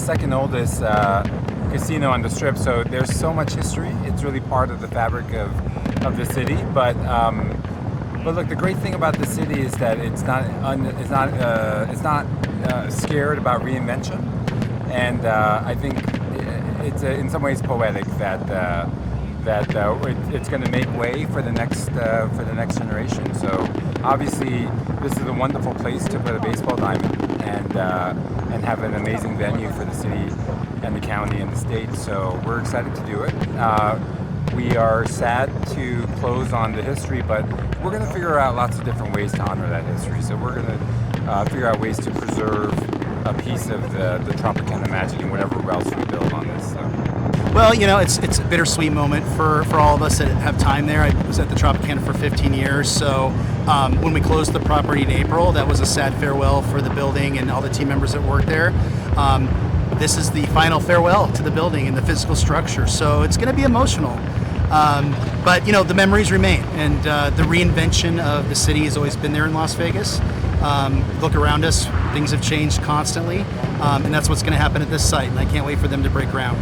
second oldest casino on the Strip, so there's so much history. It's really part of the fabric of the city. But look, the great thing about the city is that it's not scared about reinvention, and I think it's in some ways poetic that it's going to make way for the next generation. So obviously, this is a wonderful place to put a baseball diamond and have an amazing venue for the city and the county and the state. So we're excited to do it. We are sad to close on the history, but we're going to figure out lots of different ways to honor that history. So we're going to figure out ways to preserve a piece of the Tropicana magic and whatever else we build on this. So. Well, it's a bittersweet moment for all of us that have time there. I was at the Tropicana for 15 years, so when we closed the property in April, that was a sad farewell for the building and all the team members that worked there. This is the final farewell to the building and the physical structure, so it's going to be emotional. But the memories remain, and the reinvention of the city has always been there in Las Vegas. Look around us, things have changed constantly, and that's what's going to happen at this site, and I can't wait for them to break ground.